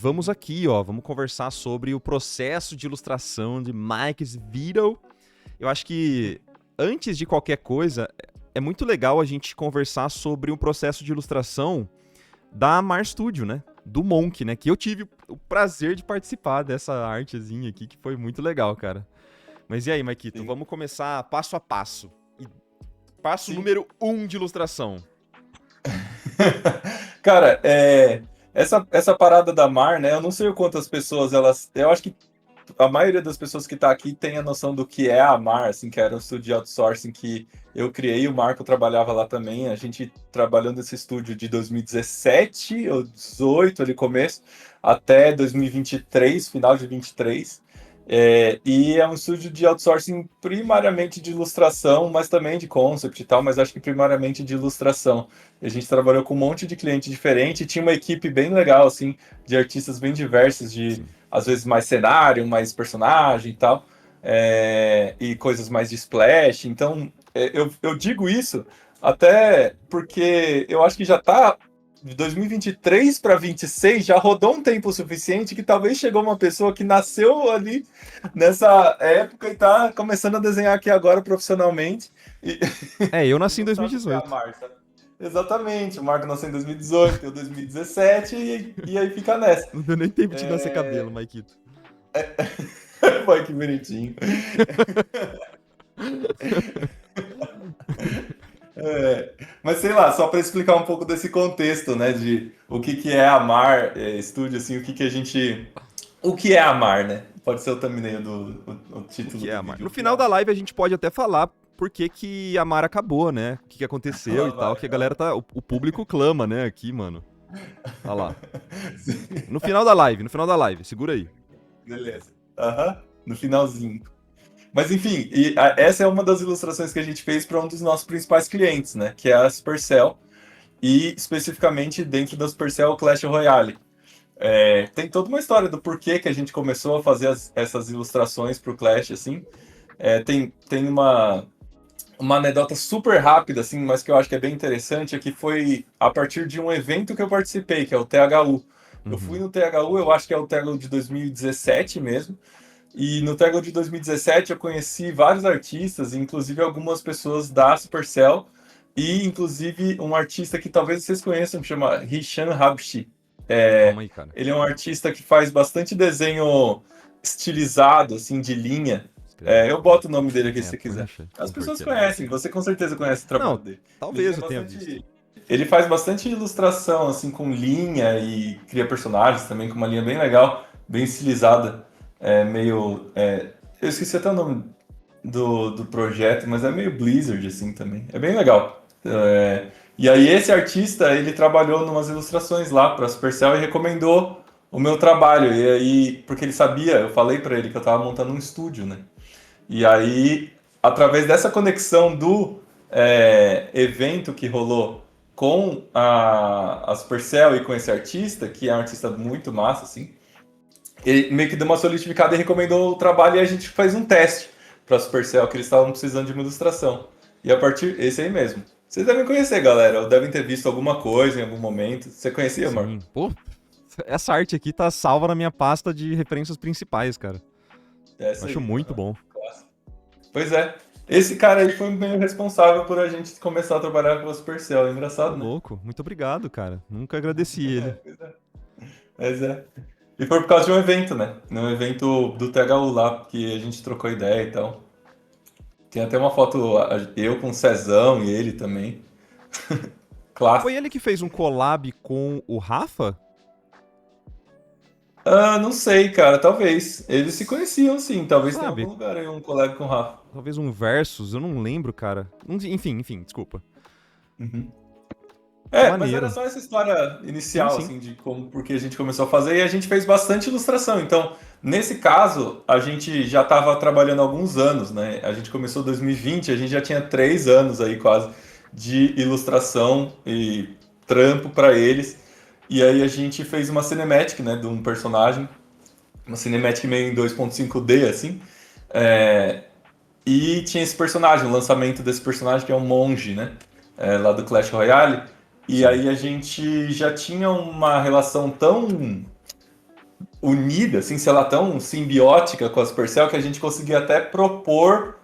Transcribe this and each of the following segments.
Vamos aqui, ó, vamos conversar sobre o processo de ilustração de Mike Vito. Eu acho que antes de qualquer coisa, é muito legal a gente conversar sobre um processo de ilustração da Mar Studio, né? Do Monk, né? Que eu tive o prazer de participar dessa artezinha aqui, que foi muito legal, cara. Mas e aí, Maikito, Sim. vamos começar passo a passo. Passo Sim. número 1 de ilustração. Cara, essa parada da Mar, né? Eu não sei o quantas pessoas elas. Eu acho que a maioria das pessoas que tá aqui tem a noção do que é a Mar, assim, que era um estúdio de outsourcing que eu criei. O Marco trabalhava lá também. A gente trabalhou nesse estúdio de 2017 ou 18, ali começo, até 2023, final de 23. E é um estúdio de outsourcing primariamente de ilustração, mas também de concept e tal, mas acho que primariamente de ilustração. A gente trabalhou com um monte de cliente diferente, e tinha uma equipe bem legal, assim, de artistas bem diversos, de Sim. às vezes mais cenário, mais personagem e tal, e coisas mais de splash. Então, eu digo isso até porque eu acho que já tá de 2023 para 26, já rodou um tempo suficiente que talvez chegou uma pessoa que nasceu ali nessa época e tá começando a desenhar aqui agora profissionalmente e, Eu e nasci em não sabe o que é a 2018. Marta. Exatamente, o Marco nasceu em 2018, eu 2017 e aí fica nessa. Não deu nem tempo de nascer cabelo, É... Maikito. Vai que bonitinho. Mas sei lá, só para explicar um pouco desse contexto, né, de o que que é a Mar Studio, assim, o que é a Mar, né? Pode ser o thumbnail o O título que é do a Mar? vídeo, No o que é a final da Mar. live a gente pode até falar por que que a Mar acabou, né? O que que aconteceu Lá e tal, vai, que a lá galera tá... O público clama, né, aqui, mano. Olha lá. vai. No final da live, segura aí. Beleza. Aham, no finalzinho. Mas enfim, essa é uma das ilustrações que a gente fez para um dos nossos principais clientes, né? Que é a Supercell, e especificamente dentro da Supercell Clash Royale. Tem toda uma história do porquê que a gente começou a fazer essas ilustrações para o Clash, assim. Tem uma anedota super rápida, assim, mas que eu acho que é bem interessante, é que foi a partir de um evento que eu participei, que é o THU. Eu fui Uhum. no THU, eu acho que é o THU de 2017 mesmo, e no THU de 2017 eu conheci vários artistas, inclusive algumas pessoas da Supercell, e inclusive um artista que talvez vocês conheçam, que chama Hishan Habshi. Calma aí, cara. Ele é um artista que faz bastante desenho estilizado, assim, de linha. Escreve. Eu boto o nome dele aqui se você quiser. Punisher. As pessoas Porque ele é conhecem, você com certeza conhece o trabalho Não, dele. Ele talvez tem eu tenha visto. bastante. Ele faz bastante ilustração, assim, com linha e cria personagens também com uma linha bem legal, bem estilizada. Eu esqueci até o nome do projeto, mas é meio Blizzard, assim, também. É bem legal. E aí esse artista, ele trabalhou em umas ilustrações lá para a Supercell e recomendou o meu trabalho. E aí, porque ele sabia, eu falei para ele que eu estava montando um estúdio, né? E aí, através dessa conexão do evento que rolou com a Supercell e com esse artista, que é um artista muito massa, assim, ele meio que deu uma solidificada e recomendou o trabalho e a gente fez um teste para a Supercell, que eles estavam precisando de uma ilustração. E a partir... Esse aí mesmo. Vocês devem conhecer, galera, ou devem ter visto alguma coisa em algum momento. Você conhecia, Marco? Sim. Pô, essa arte aqui tá salva na minha pasta de referências principais, cara. É Eu essa acho aí. muito Aham. bom. Clássico. Pois é. Esse cara aí foi meio responsável por a gente começar a trabalhar com a Supercell. É Ô, engraçado, né? louco. Muito obrigado, cara. Nunca agradeci ele. Pois é. Mas é. E foi por causa de um evento, né? Num evento do THU lá, que a gente trocou ideia e tal. Tem até uma foto, eu com o Cezão e ele também. Foi Clássico. ele que fez um collab com o Rafa? Não sei, cara, talvez. Eles se conheciam, sim. Talvez tenha algum Sabe? lugar aí um colega com o Rafa. Talvez um Versus, eu não lembro, cara. Enfim, desculpa. Uhum. Mas era Maneiro. só essa história Sim, inicial, sim. assim, de como, porque a gente começou a fazer e a gente fez bastante ilustração. Então, nesse caso, a gente já estava trabalhando há alguns anos, né? A gente começou em 2020, a gente já tinha 3 anos aí quase de ilustração e trampo para eles. E aí a gente fez uma cinematic, né, de um personagem, uma cinematic meio em 2.5D, assim. É, E tinha esse personagem, o lançamento desse personagem que é um monge, né? Lá do Clash Royale. E Sim. aí a gente já tinha uma relação tão unida, assim, sei lá, tão simbiótica com a Supercell que a gente conseguia até propor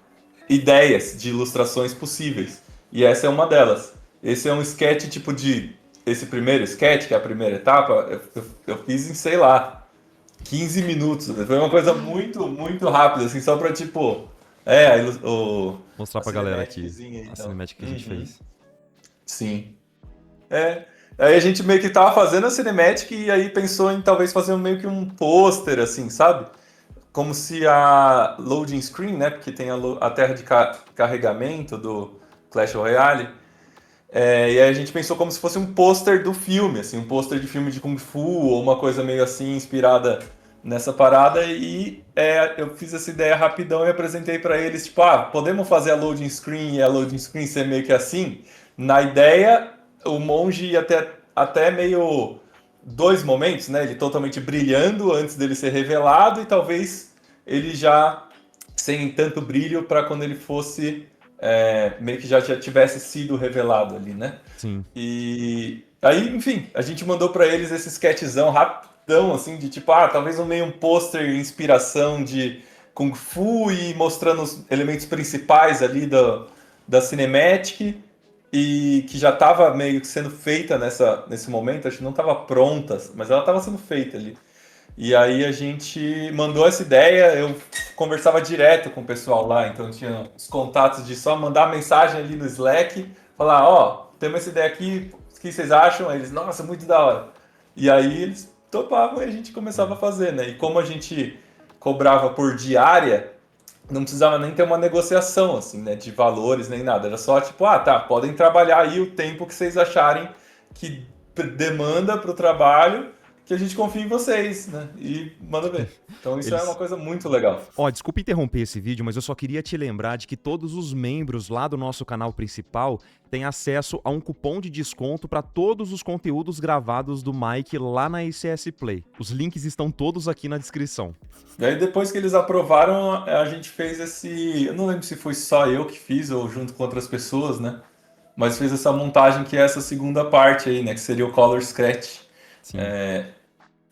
ideias de ilustrações possíveis. E essa é uma delas. Esse é um sketch tipo de... Esse primeiro sketch, que é a primeira etapa, eu fiz em, sei lá, 15 minutos. Foi uma coisa muito, muito rápida, assim, só pra, tipo... Mostrar a pra galera aqui cinematiczinha e a tal. cinemática que a gente fez. Sim. É. Aí a gente meio que tava fazendo a cinematic e aí pensou em talvez fazer meio que um pôster, assim, sabe? Como se a loading screen, né? Porque tem a terra de carregamento do Clash Royale. E aí a gente pensou como se fosse um pôster do filme, assim, um pôster de filme de Kung Fu ou uma coisa meio assim, inspirada nessa parada. E eu fiz essa ideia rapidão e apresentei para eles, tipo, podemos fazer a loading screen e a loading screen ser meio que assim? Na ideia, o monge ia até meio dois momentos, né? Ele totalmente brilhando antes dele ser revelado e talvez ele já sem tanto brilho para quando ele fosse meio que já tivesse sido revelado ali, né? Sim. E aí, enfim, a gente mandou para eles esse sketchzão rapidão, assim, de tipo, talvez meio um pôster inspiração de Kung Fu e mostrando os elementos principais ali da Cinematic e que já estava meio que sendo feita nesse momento, acho que não estava pronta, mas ela estava sendo feita ali. E aí a gente mandou essa ideia, eu conversava direto com o pessoal lá, então tinha os contatos de só mandar mensagem ali no Slack, falar, temos essa ideia aqui, o que vocês acham? Aí eles, nossa, muito da hora. E aí eles topavam e a gente começava a fazer, né? E como a gente cobrava por diária, não precisava nem ter uma negociação, assim, né, de valores nem nada. Era só tipo, podem trabalhar aí o tempo que vocês acharem que demanda para o trabalho, que a gente confia em vocês, né? E manda ver. Então isso é uma coisa muito legal. Desculpa interromper esse vídeo, mas eu só queria te lembrar de que todos os membros lá do nosso canal principal têm acesso a um cupom de desconto para todos os conteúdos gravados do Mike lá na ICS Play. Os links estão todos aqui na descrição. E aí depois que eles aprovaram, a gente fez esse... Eu não lembro se foi só eu que fiz ou junto com outras pessoas, né? Mas fez essa montagem que é essa segunda parte aí, né? Que seria o Color Sketch. Sim.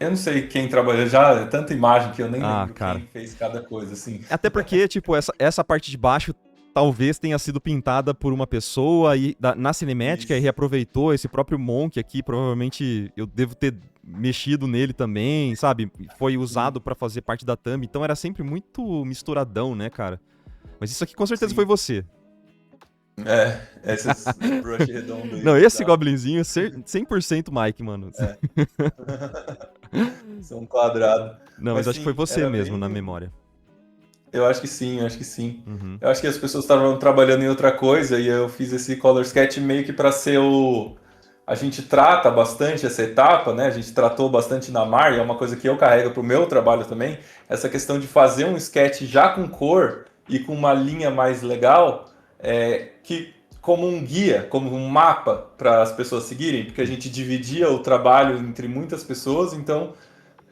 Eu não sei quem trabalhou já, é tanta imagem que eu nem lembro cara. quem fez cada coisa, assim. Até porque, tipo, essa parte de baixo talvez tenha sido pintada por uma pessoa e na cinemática e reaproveitou esse próprio Monk aqui, provavelmente eu devo ter mexido nele também, sabe? Foi usado pra fazer parte da thumb, então era sempre muito misturadão, né, cara? Mas isso aqui com certeza foi você. Esses brush redondo aí. Não, esse goblinzinho é 100% Mike, mano. São um quadrado. Não, mas acho que foi você mesmo na memória. Eu acho que sim, eu acho que sim. Uhum. Eu acho que as pessoas estavam trabalhando em outra coisa e eu fiz esse color sketch meio que para ser o... A gente trata bastante essa etapa, né? A gente tratou bastante na Mar, e é uma coisa que eu carrego para o meu trabalho também, essa questão de fazer um sketch já com cor e com uma linha mais legal, que como um guia, como um mapa para as pessoas seguirem, porque a gente dividia o trabalho entre muitas pessoas, então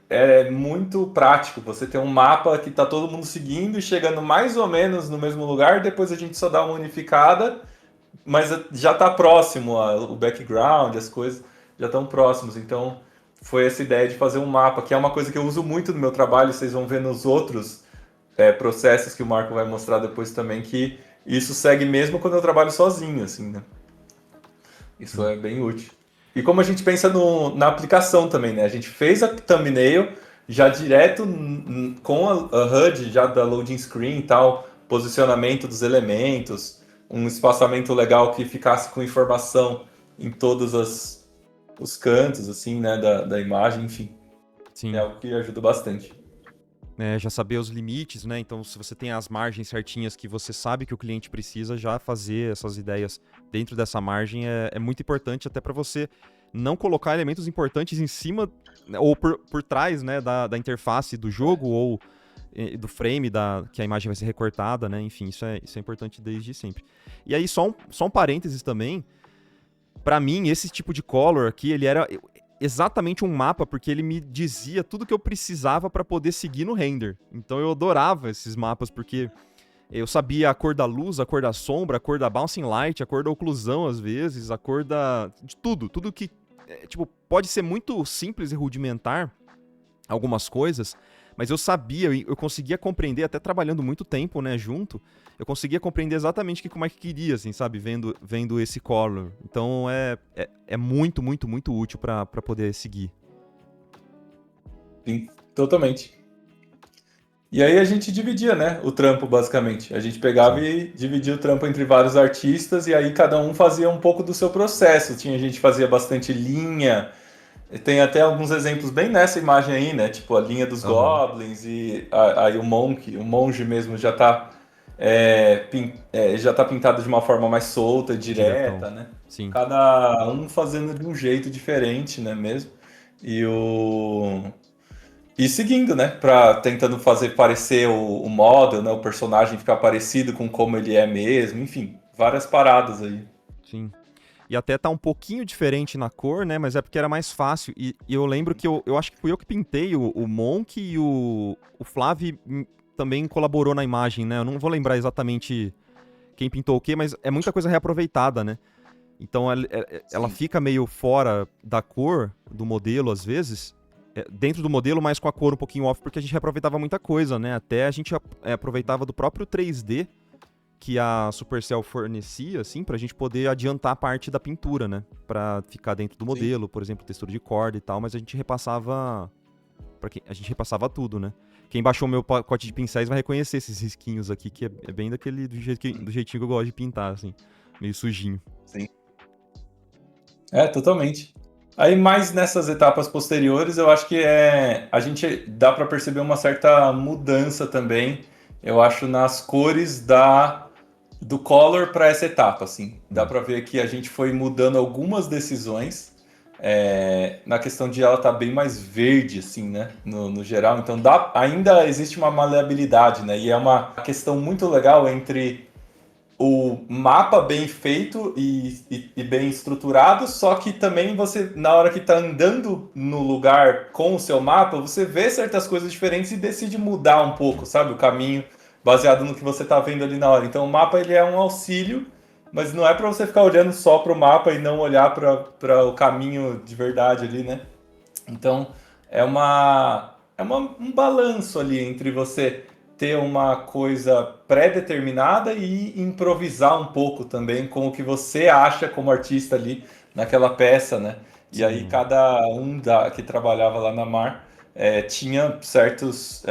é muito prático você ter um mapa que está todo mundo seguindo e chegando mais ou menos no mesmo lugar, depois a gente só dá uma unificada, mas já está próximo, o background, as coisas já estão próximos. Então foi essa ideia de fazer um mapa, que é uma coisa que eu uso muito no meu trabalho, vocês vão ver nos outros processos que o Marco vai mostrar depois também, que isso segue mesmo quando eu trabalho sozinho, assim, né? Isso é bem útil. E como a gente pensa na aplicação também, né? A gente fez a thumbnail já direto com a HUD, já da loading screen e tal, posicionamento dos elementos, um espaçamento legal que ficasse com informação em todos os cantos, assim, né, da imagem, enfim. Sim. É algo que ajuda bastante. Já saber os limites, né? Então, se você tem as margens certinhas que você sabe que o cliente precisa, já fazer essas ideias dentro dessa margem é muito importante, até para você não colocar elementos importantes em cima ou por trás, né, da interface do jogo ou do frame que a imagem vai ser recortada, né? Enfim, isso é importante desde sempre. E aí, só um parênteses também, para mim, esse tipo de color aqui, ele era exatamente um mapa, porque ele me dizia tudo que eu precisava para poder seguir no render. Então eu adorava esses mapas, porque eu sabia a cor da luz, a cor da sombra, a cor da bouncing light, a cor da oclusão às vezes, a cor de tudo que tipo, pode ser muito simples e rudimentar, algumas coisas, mas eu sabia, eu conseguia compreender, até trabalhando muito tempo, né, junto, eu conseguia compreender exatamente o que o Mike queria, assim, sabe, vendo esse color. Então é muito, muito, muito útil pra poder seguir. Sim, totalmente. E aí a gente dividia, né, o trampo, basicamente. A gente pegava Sim. e dividia o trampo entre vários artistas, e aí cada um fazia um pouco do seu processo. Tinha gente que fazia bastante linha, tem até alguns exemplos bem nessa imagem aí, né, tipo a linha dos Aham. goblins, e aí o monge mesmo já tá pintado de uma forma mais solta, Diretão. direta, né? Sim. Cada um fazendo de um jeito diferente, né, mesmo? E o... E seguindo, né? Tentando fazer parecer o model, né? O personagem ficar parecido com como ele é mesmo. Enfim, várias paradas aí. Sim. E até tá um pouquinho diferente na cor, né? Mas é porque era mais fácil. E eu lembro que eu acho que fui eu que pintei o Monk e o Flávio também colaborou na imagem, né? Eu não vou lembrar exatamente quem pintou o quê, mas é muita coisa reaproveitada, né? Então ela Sim. fica meio fora da cor do modelo, às vezes. Dentro do modelo, mas com a cor um pouquinho off, porque a gente reaproveitava muita coisa, né? Até a gente aproveitava do próprio 3D que a Supercell fornecia, assim, pra gente poder adiantar parte da pintura, né? Pra ficar dentro do Sim. modelo, por exemplo, textura de corda e tal, mas a gente repassava. A gente repassava tudo, né? Quem baixou meu pacote de pincéis vai reconhecer esses risquinhos aqui, que é bem do jeitinho que eu gosto de pintar, assim, meio sujinho. Sim. Totalmente. Aí, mais nessas etapas posteriores, eu acho que a gente dá para perceber uma certa mudança também, eu acho, nas cores do color para essa etapa, assim. Dá para ver que a gente foi mudando algumas decisões, na questão de ela estar bem mais verde, assim, né, no geral. Então, ainda existe uma maleabilidade, né, e é uma questão muito legal entre o mapa bem feito e bem estruturado, só que também você, na hora que está andando no lugar com o seu mapa, você vê certas coisas diferentes e decide mudar um pouco, sabe? O caminho baseado no que você está vendo ali na hora. Então o mapa ele é um auxílio, mas não é para você ficar olhando só para o mapa e não olhar para o caminho de verdade ali, né? Então um balanço ali entre você ter uma coisa pré-determinada e improvisar um pouco também com o que você acha como artista ali naquela peça, né? E aí Sim, cada um que trabalhava lá na Mar tinha certas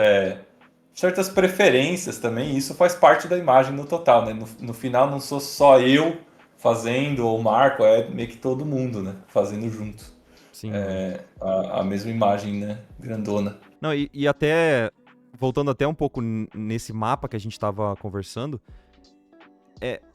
preferências também, e isso faz parte da imagem no total, né? No final não sou só eu fazendo ou o Marco, é meio que todo mundo, né? Fazendo junto sim, não. a mesma imagem, né? Grandona. Não, e até, voltando até um pouco nesse mapa que a gente tava conversando,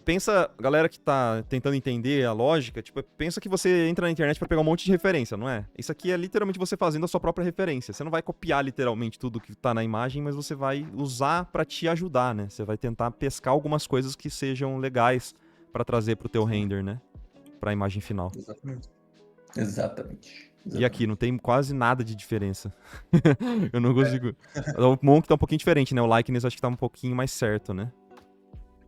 pensa, galera que tá tentando entender a lógica, tipo, pensa que você entra na internet pra pegar um monte de referência, não é? Isso aqui é literalmente você fazendo a sua própria referência. Você não vai copiar literalmente tudo que tá na imagem, mas você vai usar pra te ajudar, né? Você vai tentar pescar algumas coisas que sejam legais pra trazer pro teu render, né? Pra imagem final. Exatamente. Exatamente. E aqui, Exatamente. não tem quase nada de diferença. Eu não consigo. O Monk tá um pouquinho diferente, né? O Likeness acho que tá um pouquinho mais certo, né?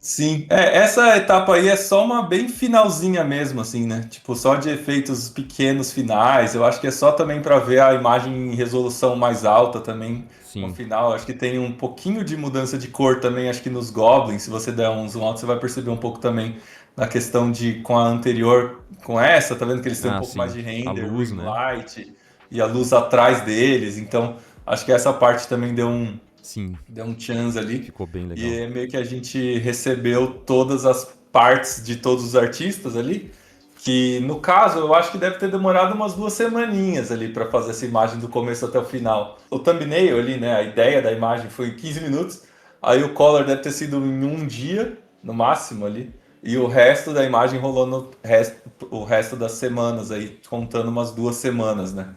Sim, essa etapa aí é só uma bem finalzinha mesmo, assim, né? Tipo, só de efeitos pequenos finais. Eu acho que é só também para ver a imagem em resolução mais alta também no Sim. final. Acho que tem um pouquinho de mudança de cor também, acho que nos Goblins, se você der um zoom out, você vai perceber um pouco também na questão de com a anterior, com essa, tá vendo que eles têm um Ah, pouco mais sim. de A render, luz, ring né? light e a luz atrás deles. Então, acho que essa parte também Sim. deu um chance ali. Ficou bem E legal. é meio que a gente recebeu todas as partes de todos os artistas ali. Que no caso eu acho que deve ter demorado umas 2 semaninhas ali para fazer essa imagem do começo até o final. O thumbnail ali, né? A ideia da imagem foi em 15 minutos. Aí o color deve ter sido em um dia, no máximo ali. E o resto da imagem rolou o resto das semanas aí, contando umas 2 semanas, né?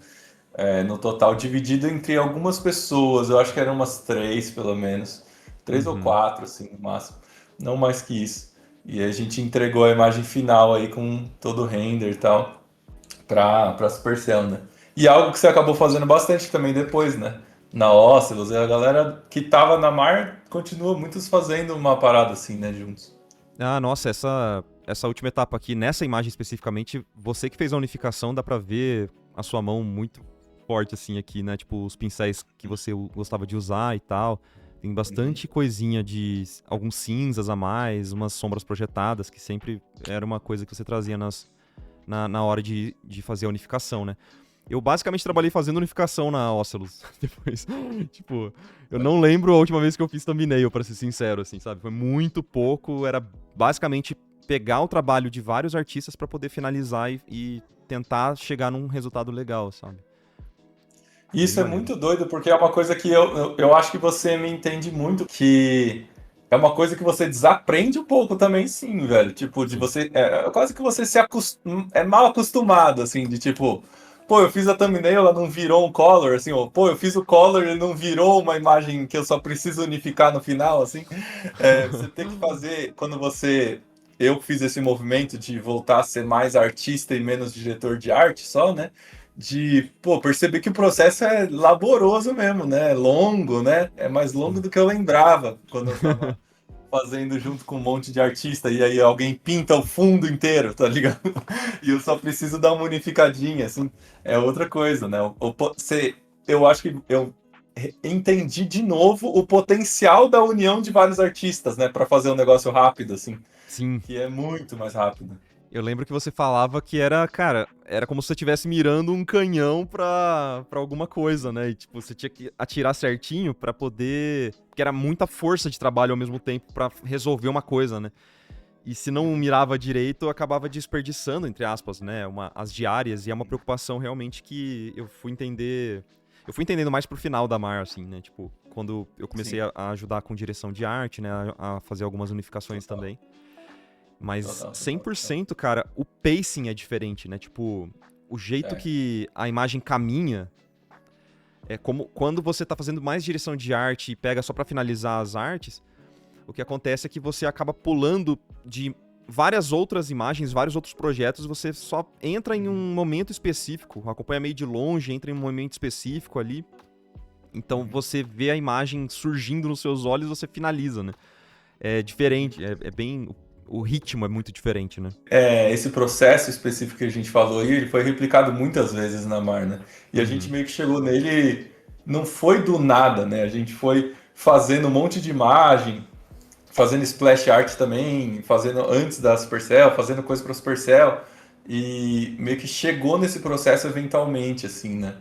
No total, dividido entre algumas pessoas, eu acho que eram umas três, pelo menos. Três ou Uhum. quatro, assim, no máximo. Não mais que isso. E a gente entregou a imagem final aí com todo o render e tal pra Supercell, né? E algo que você acabou fazendo bastante também depois, né? Na Ocelot, a galera que tava na Mar continua muitos fazendo uma parada assim, né, juntos. Ah, nossa, essa última etapa aqui, nessa imagem especificamente, você que fez a unificação, dá pra ver a sua mão muito forte, assim, aqui, né? Tipo, os pincéis que você gostava de usar e tal. Tem bastante coisinha de alguns cinzas a mais, umas sombras projetadas, que sempre era uma coisa que você trazia na hora de fazer a unificação, né? Eu basicamente trabalhei fazendo unificação na Ocelus. Depois, tipo, eu não lembro a última vez que eu fiz thumbnail, pra ser sincero, assim, sabe? Foi muito pouco, era basicamente pegar o trabalho de vários artistas pra poder finalizar e tentar chegar num resultado legal, sabe? Bem Isso é maneiro. muito doido, porque é uma coisa que eu acho que você me entende muito, que é uma coisa que você desaprende um pouco também, sim, velho. Tipo, de Sim. você. É quase que você é mal acostumado, assim, de tipo, pô, eu fiz a thumbnail, ela não virou um color, assim, ou pô, eu fiz o color e não virou uma imagem que eu só preciso unificar no final, assim. Você tem que fazer, quando você. Eu fiz esse movimento de voltar a ser mais artista e menos diretor de arte só, né? De, pô, perceber que o processo é laboroso mesmo, né? É longo, né? É mais longo Sim. do que eu lembrava quando eu tava fazendo junto com um monte de artista e aí alguém pinta o fundo inteiro, tá ligado? E eu só preciso dar uma unificadinha, assim. É outra coisa, né? Eu acho que eu entendi de novo o potencial da união de vários artistas, né? Pra fazer um negócio rápido, assim. Sim. Que é muito mais rápido. Eu lembro que você falava que era, cara, era como se você estivesse mirando um canhão pra alguma coisa, né? E, tipo, você tinha que atirar certinho pra poder. Porque era muita força de trabalho ao mesmo tempo pra resolver uma coisa, né? E se não mirava direito, eu acabava desperdiçando, entre aspas, né? As diárias. E é uma preocupação realmente que eu fui entender. Eu fui entendendo mais pro final da Mar, assim, né? Tipo, quando eu comecei Sim, a ajudar com direção de arte, né? A fazer algumas unificações total, também. Mas total, cem total, por total. cento, cara, o pacing é diferente, né? Tipo, o jeito É. que a imagem caminha é como quando você tá fazendo mais direção de arte e pega só pra finalizar as artes, o que acontece é que você acaba pulando de várias outras imagens, vários outros projetos, você só entra em Uhum, um momento específico, acompanha meio de longe, entra em um momento específico ali. Então uhum. você vê a imagem surgindo nos seus olhos, você finaliza, né? É diferente, é bem. O ritmo é muito diferente, né? Esse processo específico que a gente falou aí, ele foi replicado muitas vezes na Mar, né? E a gente Uhum. meio que chegou nele, não foi do nada, né? A gente foi fazendo um monte de imagem, fazendo splash art também, fazendo antes da Supercell, fazendo coisa para Supercell, e meio que chegou nesse processo eventualmente, assim, né?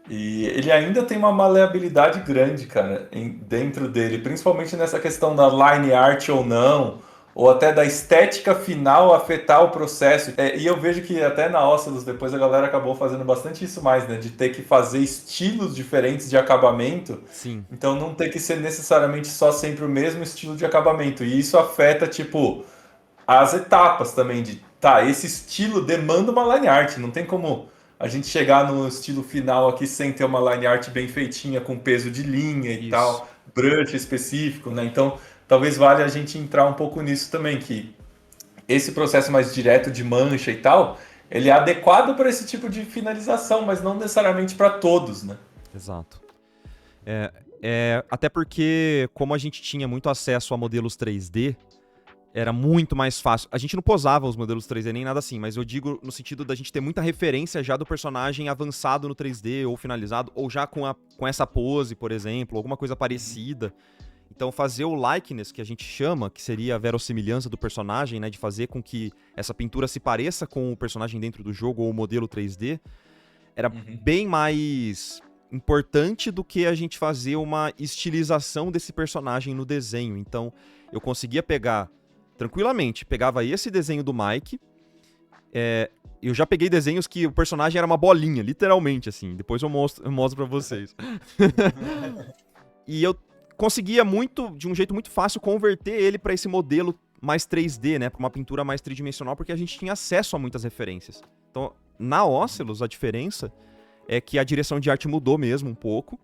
E ele ainda tem uma maleabilidade grande, cara, dentro dele, principalmente nessa questão da line art ou não, ou até da estética final afetar o processo. E eu vejo que até na Oculus depois a galera acabou fazendo bastante isso mais, né? De ter que fazer estilos diferentes de acabamento, Sim, então não ter que ser necessariamente só sempre o mesmo estilo de acabamento. E isso afeta, tipo, as etapas também de, tá, esse estilo demanda uma line art, não tem como a gente chegar no estilo final aqui sem ter uma line art bem feitinha, com peso de linha e isso. tal, brush específico, né? Então, talvez valha a gente entrar um pouco nisso também, que esse processo mais direto de mancha e tal, ele é adequado para esse tipo de finalização, mas não necessariamente para todos, né? Exato. Até porque, como a gente tinha muito acesso a modelos 3D, era muito mais fácil. A gente não posava os modelos 3D nem nada assim, mas eu digo no sentido da gente ter muita referência já do personagem avançado no 3D ou finalizado, ou já com essa pose, por exemplo, alguma coisa parecida. Então, fazer o likeness, que a gente chama, que seria a verossimilhança do personagem, né, de fazer com que essa pintura se pareça com o personagem dentro do jogo ou o modelo 3D, era Uhum. bem mais importante do que a gente fazer uma estilização desse personagem no desenho. Então, eu conseguia pegar tranquilamente, pegava esse desenho do Mike, eu já peguei desenhos que o personagem era uma bolinha, literalmente, assim. Depois eu mostro pra vocês. E eu conseguia de um jeito muito fácil, converter ele pra esse modelo mais 3D, né? Pra uma pintura mais tridimensional, porque a gente tinha acesso a muitas referências. Então, na Ocelus, a diferença é que a direção de arte mudou mesmo um pouco.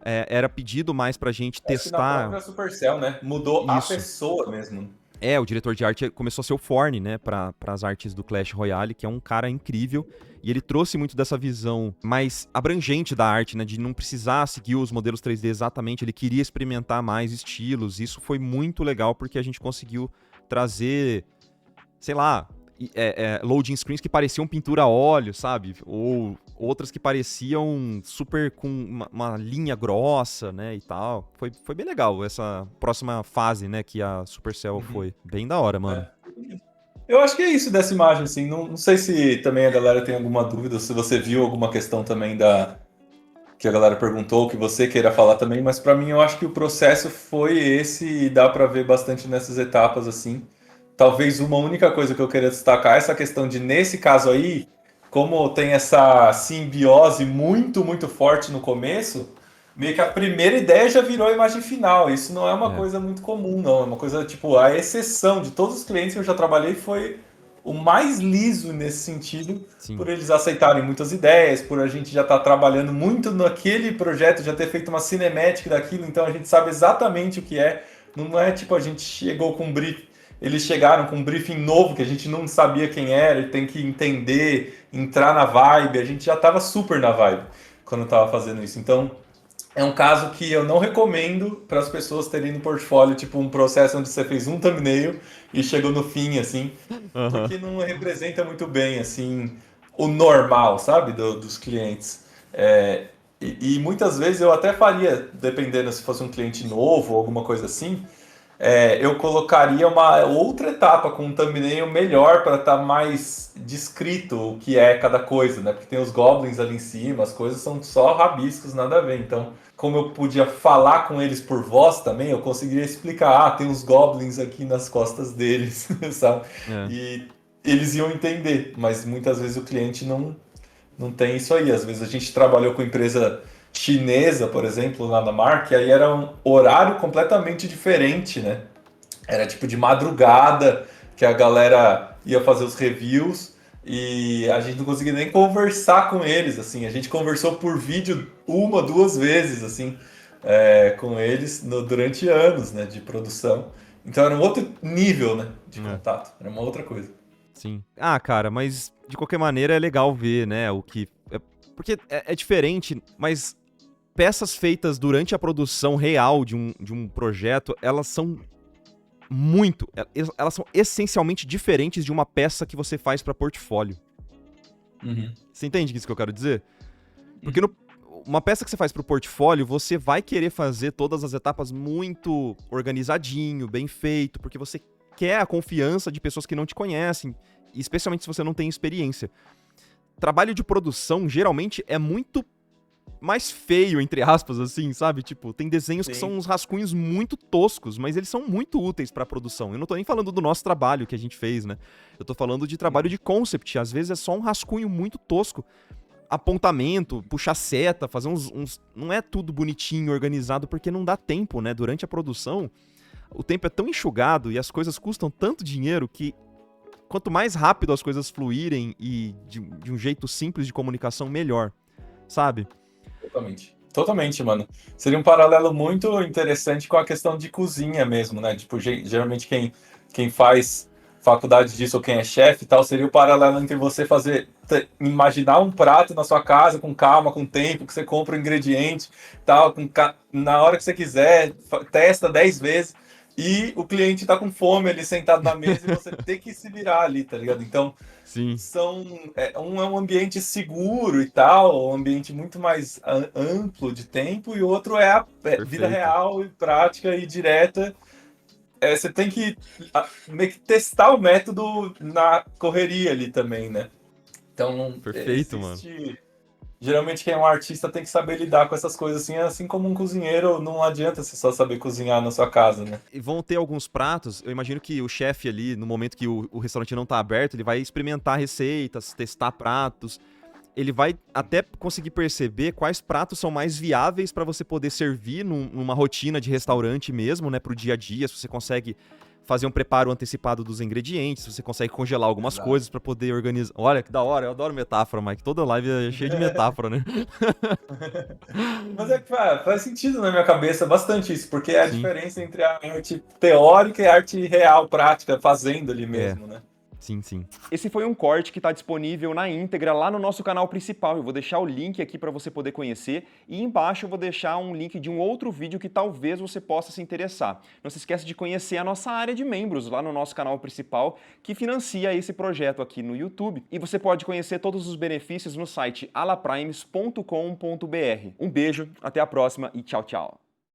Era pedido mais pra gente Acho que na testar própria Supercell, né? Mudou a isso. pessoa mesmo. O diretor de arte começou a ser o Forne, né, para as artes do Clash Royale, que é um cara incrível. E ele trouxe muito dessa visão mais abrangente da arte, né, de não precisar seguir os modelos 3D exatamente. Ele queria experimentar mais estilos. Isso foi muito legal porque a gente conseguiu trazer, sei lá, loading screens que pareciam pintura a óleo, sabe? Ou outras que pareciam super com uma linha grossa, né, e tal. Foi bem legal essa próxima fase, né, que a Supercell foi. Bem da hora, mano. Eu acho que é isso dessa imagem, assim. Não sei se também a galera tem alguma dúvida, se você viu alguma questão também que a galera perguntou, que você queira falar também, mas pra mim eu acho que o processo foi esse e dá pra ver bastante nessas etapas, assim. Talvez uma única coisa que eu queria destacar é essa questão de, nesse caso aí, como tem essa simbiose muito, muito forte no começo, meio que a primeira ideia já virou a imagem final. Isso não é uma É, coisa muito comum, não. É uma coisa, tipo, a exceção de todos os clientes que eu já trabalhei foi o mais liso nesse sentido, sim, por eles aceitarem muitas ideias, por a gente já estar trabalhando muito naquele projeto, já ter feito uma cinemática daquilo, então a gente sabe exatamente o que é. Não é tipo a gente chegou com um briefing, eles chegaram com um briefing novo que a gente não sabia quem era, e tem que entender, entrar na vibe. A gente já estava super na vibe quando estava fazendo isso. Então, é um caso que eu não recomendo para as pessoas terem no portfólio, tipo, um processo onde você fez um thumbnail e chegou no fim, assim, aham, porque não representa muito bem, assim, o normal, sabe, dos clientes. E muitas vezes eu até faria, dependendo se fosse um cliente novo ou alguma coisa assim, eu colocaria uma outra etapa com um thumbnail melhor para estar mais descrito o que é cada coisa, né? Porque tem os goblins ali em cima, as coisas são só rabiscos, nada a ver. Então, como eu podia falar com eles por voz também, eu conseguiria explicar, tem uns goblins aqui nas costas deles, sabe? é. E eles iam entender, mas muitas vezes o cliente não tem isso aí. Às vezes a gente trabalhou com empresa chinesa, por exemplo, lá na Mark, e aí era um horário completamente diferente, né? Era tipo de madrugada que a galera ia fazer os reviews e a gente não conseguia nem conversar com eles, assim. A gente conversou por vídeo uma, duas vezes, assim, com eles durante anos, né, de produção. Então era um outro nível, né, de É. contato. Era uma outra coisa. Sim. Ah, cara, mas de qualquer maneira é legal ver, né, o que... porque é diferente, mas peças feitas durante a produção real de um projeto, elas são muito... Elas são essencialmente diferentes de uma peça que você faz pra portfólio. Uhum. Você entende isso que eu quero dizer? Porque uma peça que você faz pro portfólio, você vai querer fazer todas as etapas muito organizadinho, bem feito, porque você quer a confiança de pessoas que não te conhecem, especialmente se você não tem experiência. Trabalho de produção, geralmente, é muito mais feio, entre aspas, assim, sabe? Tipo, tem desenhos que são Sim. uns rascunhos muito toscos, mas eles são muito úteis pra produção. Eu não tô nem falando do nosso trabalho que a gente fez, né? Eu tô falando de trabalho de concept. Às vezes é só um rascunho muito tosco. Apontamento, puxar seta, fazer uns... Não é tudo bonitinho, organizado, porque não dá tempo, né? Durante a produção, o tempo é tão enxugado e as coisas custam tanto dinheiro que quanto mais rápido as coisas fluírem e de um jeito simples de comunicação, melhor, sabe? Totalmente. Totalmente, mano. Seria um paralelo muito interessante com a questão de cozinha mesmo, né? Tipo, geralmente quem faz faculdade disso ou quem é chefe e tal, seria o paralelo entre você imaginar um prato na sua casa com calma, com tempo, que você compra o ingrediente, tal, na hora que você quiser, testa 10 vezes, e o cliente tá com fome ali sentado na mesa e você tem que se virar ali, tá ligado? Então, Sim, um é um ambiente seguro e tal, um ambiente muito mais amplo de tempo, e o outro é a vida perfeito. real e prática e direta. Você tem que meio que testar o método na correria ali também, né? Então, Perfeito, mano. existe. Geralmente, quem é um artista tem que saber lidar com essas coisas assim como um cozinheiro, não adianta você só saber cozinhar na sua casa, né? E vão ter alguns pratos, eu imagino que o chefe ali, no momento que o restaurante não tá aberto, ele vai experimentar receitas, testar pratos. Ele vai até conseguir perceber quais pratos são mais viáveis para você poder servir numa rotina de restaurante mesmo, né, pro dia a dia, se você consegue fazer um preparo antecipado dos ingredientes, se você consegue congelar algumas Exato. coisas para poder organizar. Olha que da hora, eu adoro metáfora, Mike. Toda live é cheia de metáfora, né? Mas é que faz sentido na minha cabeça bastante isso, porque é a Sim. diferença entre a arte teórica e a arte real, prática, fazendo ali É. mesmo, né? Sim, sim. Esse foi um corte que está disponível na íntegra lá no nosso canal principal. Eu vou deixar o link aqui para você poder conhecer e embaixo eu vou deixar um link de um outro vídeo que talvez você possa se interessar. Não se esqueça de conhecer a nossa área de membros lá no nosso canal principal que financia esse projeto aqui no YouTube. E você pode conhecer todos os benefícios no site alaprimes.com.br. Um beijo, até a próxima e tchau, tchau.